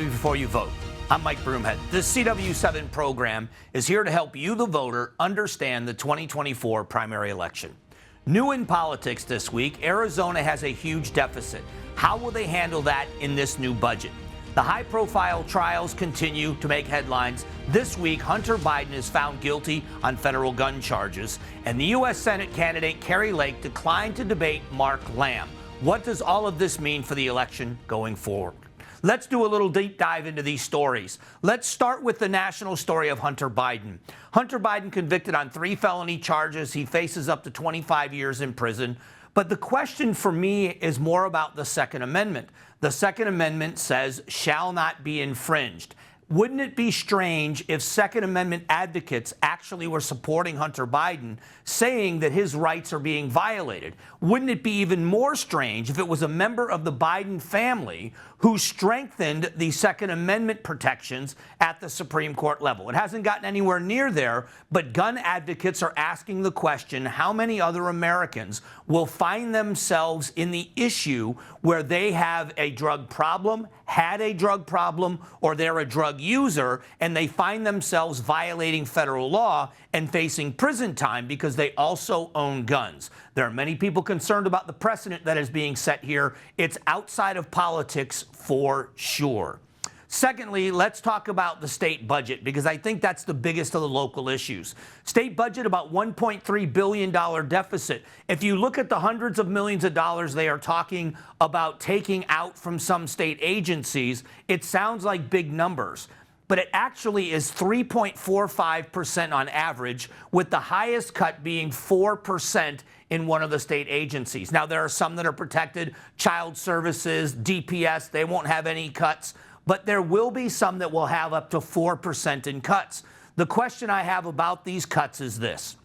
to Before You Vote. I'm Mike Broomhead. This CW7 program is here to help you, the voter, understand the 2024 primary election. New in politics this week, Arizona has a huge deficit. How will they handle that in this new budget? The high-profile trials continue to make headlines. This week, Hunter Biden is found guilty on federal gun charges, and the U.S. Senate candidate Kari Lake declined to debate Mark Lamb. What does all of this mean for the election going forward? Let's do a little deep dive into these stories. Let's start with the national story of Hunter Biden. Hunter Biden convicted on 3 felony charges. He faces up to 25 years in prison. But the question for me is more about the Second Amendment. The Second Amendment says shall not be infringed. Wouldn't it be strange if Second Amendment advocates actually were supporting Hunter Biden, saying that his rights are being violated? Wouldn't it be even more strange if it was a member of the Biden family who strengthened the Second Amendment protections at the Supreme Court level? It hasn't gotten anywhere near there, but gun advocates are asking the question, how many other Americans will find themselves in the issue where they have a drug problem, had a drug problem, or they're a drug user, and they find themselves violating federal law and facing prison time because they also own guns? There are many people concerned about the precedent that is being set here. It's outside of politics for sure. Secondly, let's talk about the state budget, because I think that's the biggest of the local issues. State budget, about $1.3 billion deficit. If you look at the hundreds of millions of dollars they are talking about taking out from some state agencies, it sounds like big numbers. But it actually is 3.45% on average, with the highest cut being 4% in one of the state agencies. Now, there are some that are protected, child services, DPS, they won't have any cuts, but there will be some that will have up to 4% in cuts. The question I have about these cuts is this.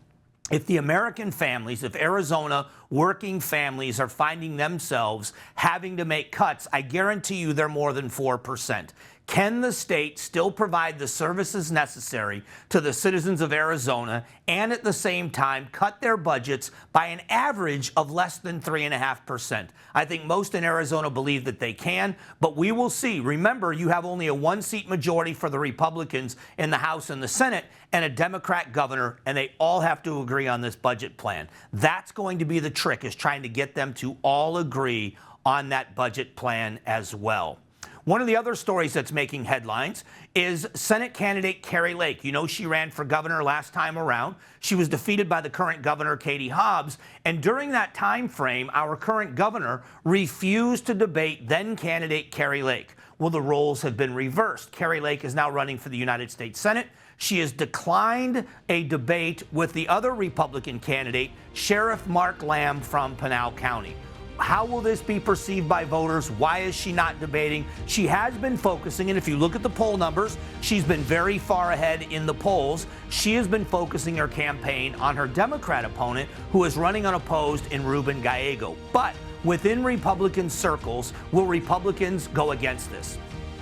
If the American families, if Arizona working families are finding themselves having to make cuts, I guarantee you they're more than 4%. Can the state still provide the services necessary to the citizens of Arizona and at the same time cut their budgets by an average of less than 3.5%? I think most in Arizona believe that they can, but we will see. Remember, you have only a 1-seat majority for the Republicans in the House and the Senate and a Democrat governor, and they all have to agree on this budget plan. That's going to be the trick, is trying to get them to all agree on that budget plan as well. One of the other stories that's making headlines is Senate candidate Kari Lake. You know, she ran for governor last time around. She was defeated by the current governor, Katie Hobbs. And during that time frame, our current governor refused to debate then candidate Kari Lake. Well, the roles have been reversed. Kari Lake is now running for the United States Senate. She has declined a debate with the other Republican candidate, Sheriff Mark Lamb from Pinal County. How will this be perceived by voters? Why is she not debating? She has been focusing, and if you look at the poll numbers, she's been very far ahead in the polls. She has been focusing her campaign on her Democrat opponent, who is running unopposed in Ruben Gallego. But within Republican circles, will Republicans go against this?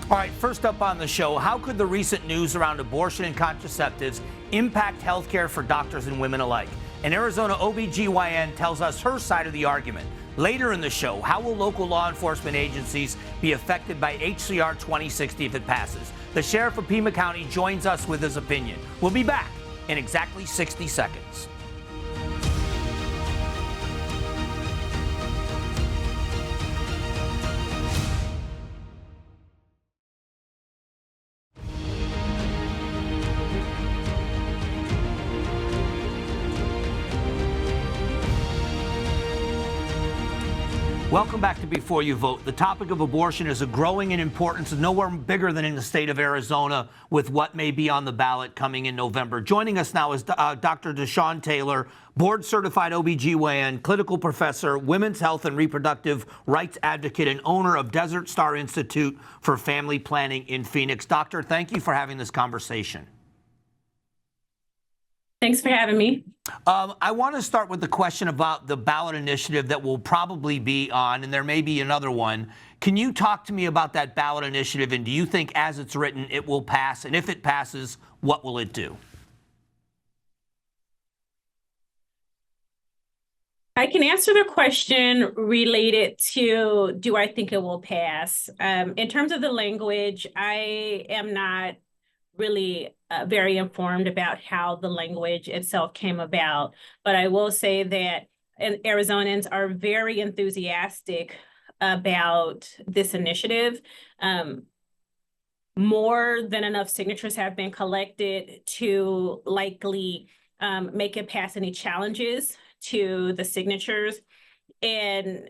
All right, first up on the show, how could the recent news around abortion and contraceptives impact health care for doctors and women alike? An Arizona OBGYN tells us her side of the argument. Later in the show, how will local law enforcement agencies be affected by HCR 2060 if it passes? The Sheriff of Pima County joins us with his opinion. We'll be back in exactly 60 seconds. Welcome back to Before You Vote. The topic of abortion is growing in importance, nowhere bigger than in the state of Arizona, with what may be on the ballot coming in November. Joining us now is Dr. Deshawn Taylor, board-certified OBGYN, clinical professor, women's health and reproductive rights advocate, and owner of Desert Star Institute for Family Planning in Phoenix. Doctor, thank you for having this conversation. Thanks for having me. I want to start with the question about the ballot initiative that will probably be on, and there may be another one. Can you talk to me about that ballot initiative, and do you think as it's written it will pass? And if it passes, what will it do? I can answer the question related to, do I think it will pass? In terms of the language, I am not really very informed about how the language itself came about, but I will say that Arizonans are very enthusiastic about this initiative. More than enough signatures have been collected to likely make it past any challenges to the signatures. And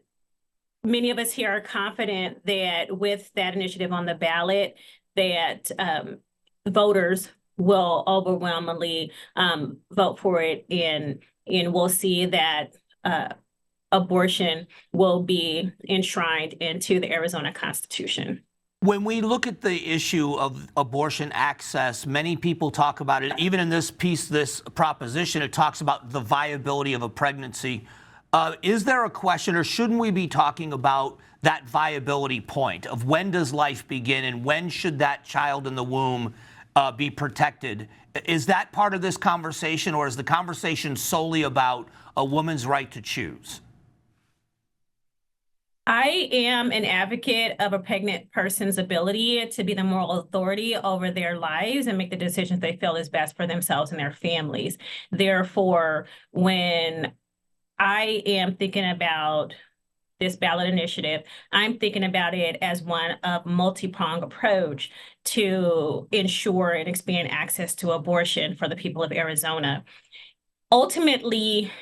many of us here are confident that with that initiative on the ballot, that voters will overwhelmingly vote for it, and we'll see that abortion will be enshrined into the Arizona Constitution. When we look at the issue of abortion access, many people talk about it. Even in this piece, this proposition, it talks about the viability of a pregnancy. Is there a question, or shouldn't we be talking about that viability point of when does life begin and when should that child in the womb be protected? Is that part of this conversation, or is the conversation solely about a woman's right to choose? I am an advocate of a pregnant person's ability to be the moral authority over their lives and make the decisions they feel is best for themselves and their families. Therefore, when I am thinking about this ballot initiative, I'm thinking about it as one of multi-pronged approach to ensure and expand access to abortion for the people of Arizona. Ultimately,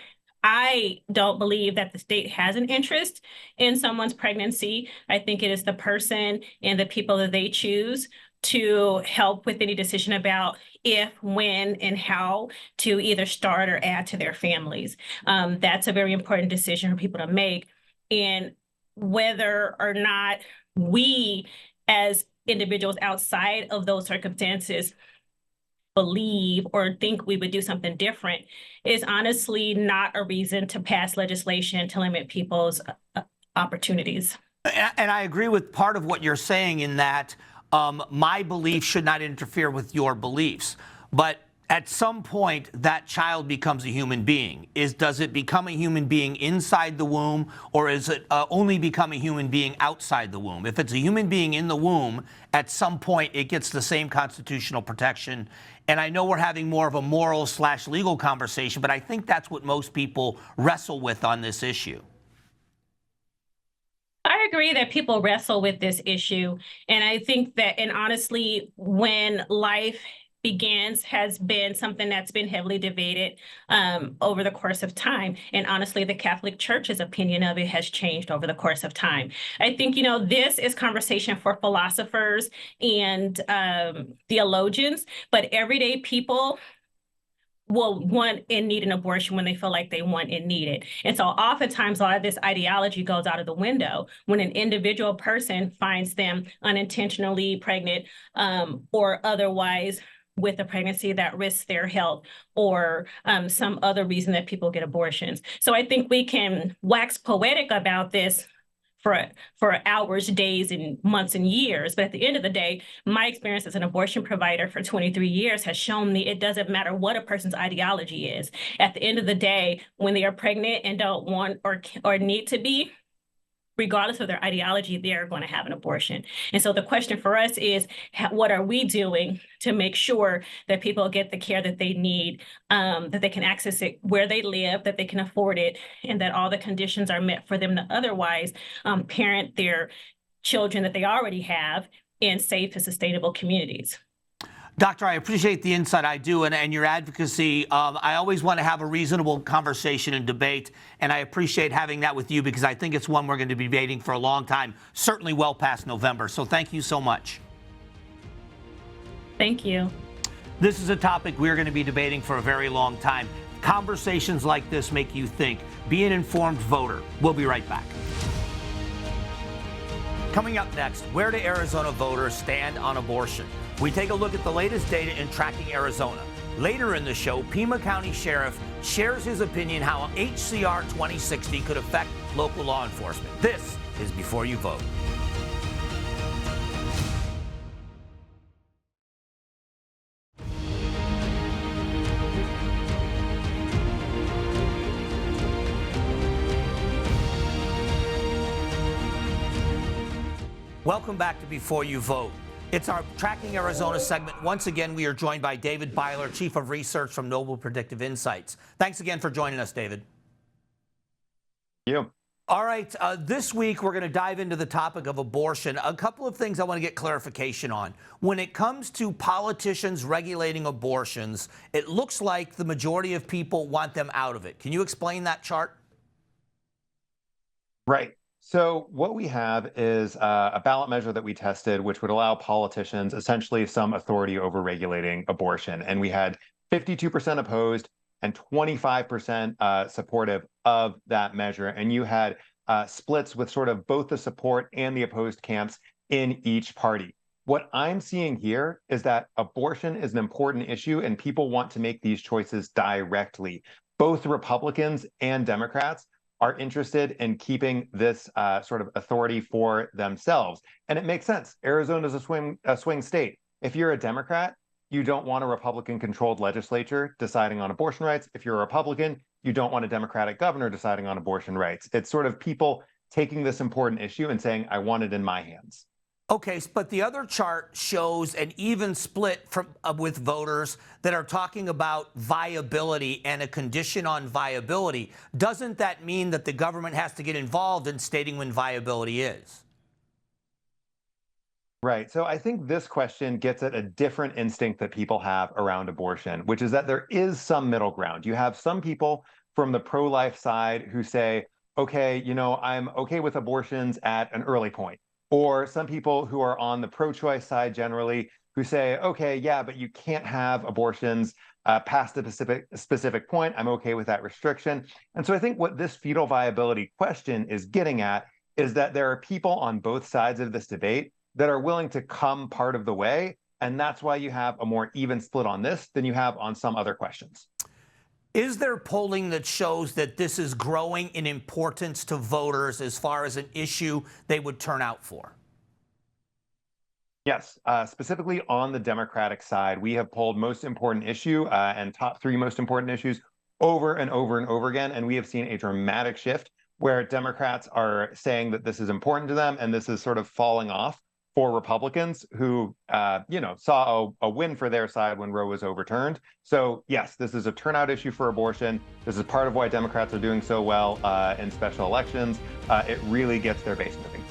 I don't believe that the state has an interest in someone's pregnancy. I think it is the person and the people that they choose to help with any decision about if, when, and how to either start or add to their families. That's a very important decision for people to make. And whether or not we as individuals outside of those circumstances believe or think we would do something different is honestly not a reason to pass legislation to limit people's opportunities. And I agree with part of what you're saying in that my belief should not interfere with your beliefs. But at some point, that child becomes a human being. Does it become a human being inside the womb, or is it only become a human being outside the womb? If it's a human being in the womb, at some point, it gets the same constitutional protection. And I know we're having more of a moral/legal conversation, but I think that's what most people wrestle with on this issue. I agree that people wrestle with this issue. And I think that, and honestly, when life begins has been something that's been heavily debated over the course of time. And honestly, the Catholic Church's opinion of it has changed over the course of time. I think, this is conversation for philosophers and theologians, but everyday people will want and need an abortion when they feel like they want and need it. And so oftentimes a lot of this ideology goes out of the window when an individual person finds them unintentionally pregnant or otherwise with a pregnancy that risks their health or some other reason that people get abortions. So I think we can wax poetic about this for hours, days, and months and years. But at the end of the day, my experience as an abortion provider for 23 years has shown me it doesn't matter what a person's ideology is. At the end of the day, when they are pregnant and don't want or need to be, regardless of their ideology, they're going to have an abortion. And so the question for us is, what are we doing to make sure that people get the care that they need, that they can access it where they live, that they can afford it, and that all the conditions are met for them to otherwise parent their children that they already have in safe and sustainable communities. Doctor, I appreciate the insight. I do, and your advocacy. I always want to have a reasonable conversation and debate, and I appreciate having that with you because I think it's one we're going to be debating for a long time, certainly well past November. So thank you so much. Thank you. This is a topic we're going to be debating for a very long time. Conversations like this make you think. Be an informed voter. We'll be right back. Coming up next, where do Arizona voters stand on abortion? We take a look at the latest data in tracking Arizona. Later in the show, Pima County Sheriff shares his opinion how HCR 2060 could affect local law enforcement. This is Before You Vote. Welcome back to Before You Vote. It's our Tracking Arizona segment. Once again, we are joined by David Byler, Chief of Research from Noble Predictive Insights. Thanks again for joining us, David. Thank you. All right, this week we're going to dive into the topic of abortion. A couple of things I want to get clarification on. When it comes to politicians regulating abortions, it looks like the majority of people want them out of it. Can you explain that chart? Right. So what we have is a ballot measure that we tested, which would allow politicians essentially some authority over regulating abortion. And we had 52% opposed and 25% supportive of that measure. And you had splits with sort of both the support and the opposed camps in each party. What I'm seeing here is that abortion is an important issue and people want to make these choices directly. Both Republicans and Democrats are interested in keeping this sort of authority for themselves. And it makes sense. Arizona is a swing state. If you're a Democrat, you don't want a Republican-controlled legislature deciding on abortion rights. If you're a Republican, you don't want a Democratic governor deciding on abortion rights. It's sort of people taking this important issue and saying, I want it in my hands. Okay, but the other chart shows an even split with voters that are talking about viability and a condition on viability. Doesn't that mean that the government has to get involved in stating when viability is? Right. So I think this question gets at a different instinct that people have around abortion, which is that there is some middle ground. You have some people from the pro-life side who say, okay, I'm okay with abortions at an early point. Or some people who are on the pro-choice side generally who say, okay, yeah, but you can't have abortions past a specific point. I'm okay with that restriction. And so I think what this fetal viability question is getting at is that there are people on both sides of this debate that are willing to come part of the way. And that's why you have a more even split on this than you have on some other questions. Is there polling that shows that this is growing in importance to voters as far as an issue they would turn out for? Yes, specifically on the Democratic side, we have polled most important issue and top 3 most important issues over and over and over again. And we have seen a dramatic shift where Democrats are saying that this is important to them and this is sort of falling off for Republicans who, saw a win for their side when Roe was overturned. So yes, this is a turnout issue for abortion. This is part of why Democrats are doing so well in special elections. It really gets their base moving.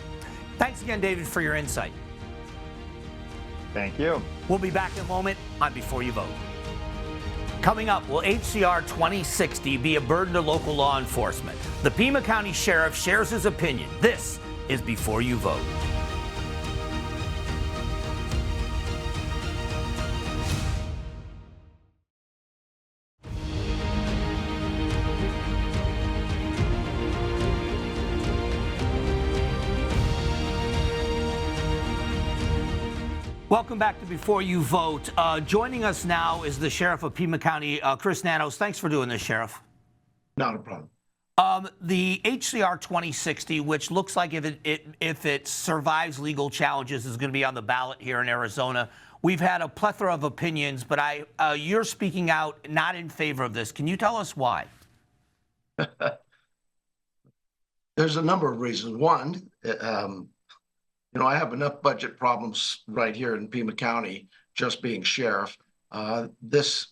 Thanks again, David, for your insight. Thank you. We'll be back in a moment on Before You Vote. Coming up, will HCR 2060 be a burden to local law enforcement? The Pima County Sheriff shares his opinion. This is Before You Vote. Welcome back to Before You Vote. Joining us now is the Sheriff of Pima County, Chris Nanos. Thanks for doing this, Sheriff. Not a problem. The HCR 2060, which looks like if it survives legal challenges, is going to be on the ballot here in Arizona. We've had a plethora of opinions, but you're speaking out not in favor of this. Can you tell us why? There's a number of reasons. One, I have enough budget problems right here in Pima County, just being sheriff. It's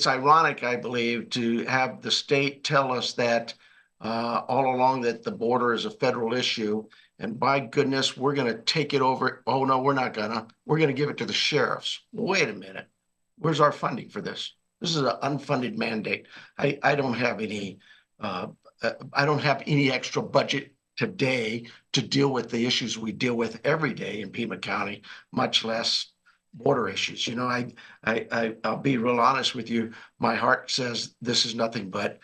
ironic, I believe, to have the state tell us that all along that the border is a federal issue. And by goodness, we're going to take it over. Oh, no, we're not gonna. We're going to give it to the sheriffs. Wait a minute. Where's our funding for this? This is an unfunded mandate. I don't have any extra budget today to deal with the issues we deal with every day in Pima County, much less border issues. I'll be real honest with you. My heart says this is nothing but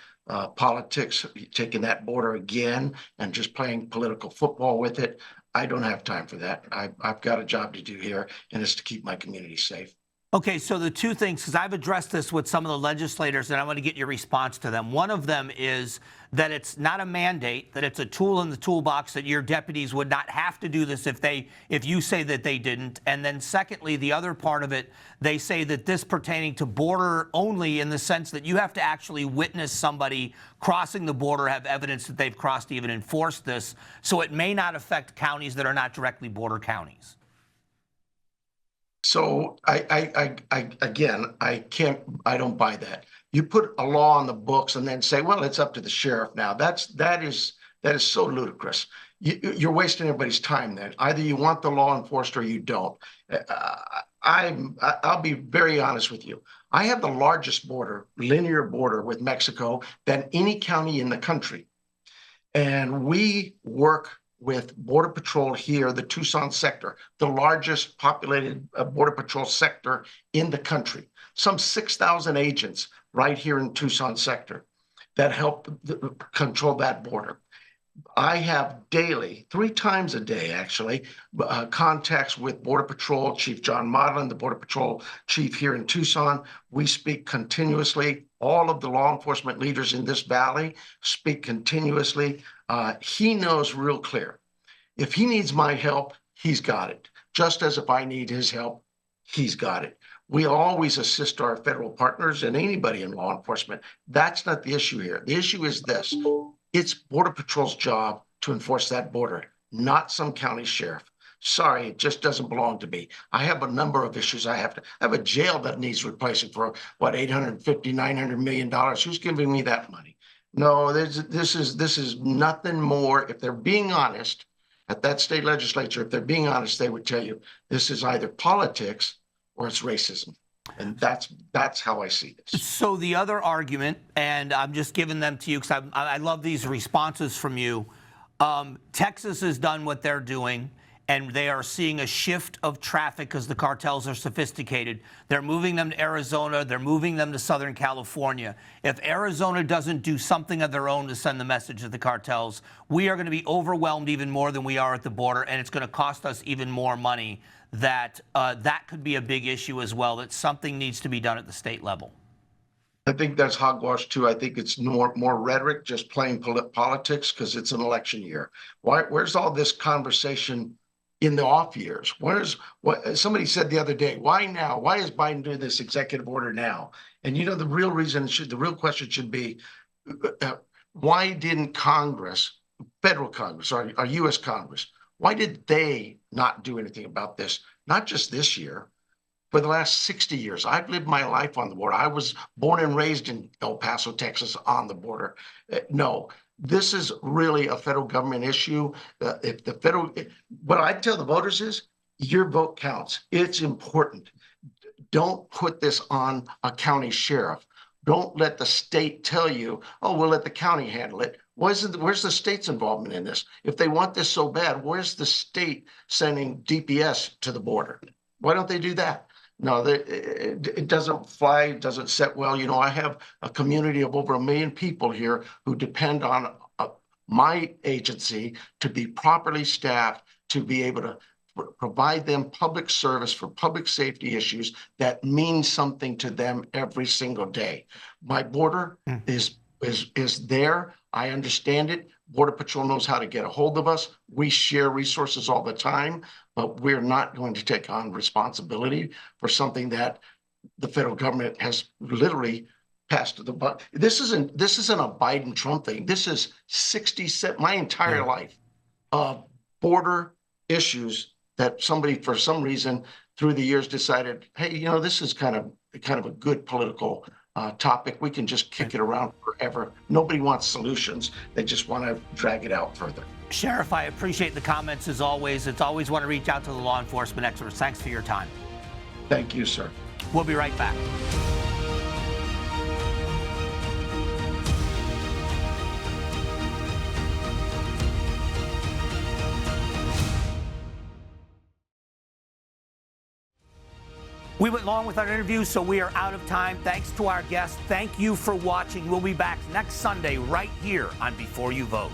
politics, taking that border again and just playing political football with it. I don't have time for that. I've got a job to do here, and it's to keep my community safe. Okay, so the two things, because I've addressed this with some of the legislators, and I want to get your response to them. One of them is that it's not a mandate, that it's a tool in the toolbox, that your deputies would not have to do this if you say that they didn't. And then secondly, the other part of it, they say that this pertaining to border only in the sense that you have to actually witness somebody crossing the border, have evidence that they've crossed to even enforce this. So it may not affect counties that are not directly border counties. So I don't buy that. You put a law on the books and then say, well, it's up to the sheriff now. That is so ludicrous. You're wasting everybody's time then. Either you want the law enforced or you don't. I'll be very honest with you. I have the largest linear border with Mexico than any county in the country. And we work with Border Patrol here, the Tucson sector, the largest populated Border Patrol sector in the country. Some 6,000 agents right here in Tucson sector that help control that border. I have daily, 3 times a day actually, contacts with Border Patrol Chief John Modlin, the Border Patrol Chief here in Tucson. We speak continuously. All of the law enforcement leaders in this valley speak continuously. He knows real clear. If he needs my help, he's got it. Just as if I need his help, he's got it. We always assist our federal partners and anybody in law enforcement. That's not the issue here. The issue is this. It's Border Patrol's job to enforce that border, not some county sheriff. Sorry, it just doesn't belong to me. I have a number of issues. I have a jail that needs replacing for what, $850, $900 million. Who's giving me that money? No, this is nothing more. If they're being honest at that state legislature, if they're being honest, they would tell you this is either politics or it's racism. And that's how I see this. So the other argument, and I'm just giving them to you because I love these responses from you. Texas has done what they're doing, and they are seeing a shift of traffic because the cartels are sophisticated. They're moving them to Arizona. They're moving them to Southern California. If Arizona doesn't do something of their own to send the message to the cartels, we are going to be overwhelmed even more than we are at the border, and it's going to cost us even more money. That could be a big issue as well, that something needs to be done at the state level. I think that's hogwash too. I think it's more rhetoric, just playing politics because it's an election year. Where's all this conversation in the off years? What somebody said the other day, why now? Why is Biden doing this executive order now? And you know, the real question should be, why didn't Congress, federal Congress, our US Congress, why did they not do anything about this? Not just this year, for the last 60 years. I've lived my life on the border. I was born and raised in El Paso, Texas, on the border. No, this is really a federal government issue. What I tell the voters is, your vote counts. It's important. Don't put this on a county sheriff. Don't let the state tell you, oh, we'll let the county handle it. Where's the state's involvement in this? If they want this so bad, where's the state sending DPS to the border? Why don't they do that? No, it doesn't fly, it doesn't set well. You know, I have a community of over 1 million people here who depend on my agency to be properly staffed, to be able to provide them public service for public safety issues that mean something to them every single day. My border is there. I understand it. Border Patrol knows how to get a hold of us. We share resources all the time, but we're not going to take on responsibility for something that the federal government has literally passed the buck. This isn't a Biden-Trump thing. This is 67 my entire life of border issues that somebody, for some reason, through the years decided, hey, you know, this is kind of a good political topic. We can just kick it around forever. Nobody wants solutions. They just want to drag it out further. Sheriff, I appreciate the comments as always. It's always want to reach out to the law enforcement experts. Thanks for your time. Thank you, sir. We'll be right back. We went long with our interview, so we are out of time. Thanks to our guests. Thank you for watching. We'll be back next Sunday right here on Before You Vote.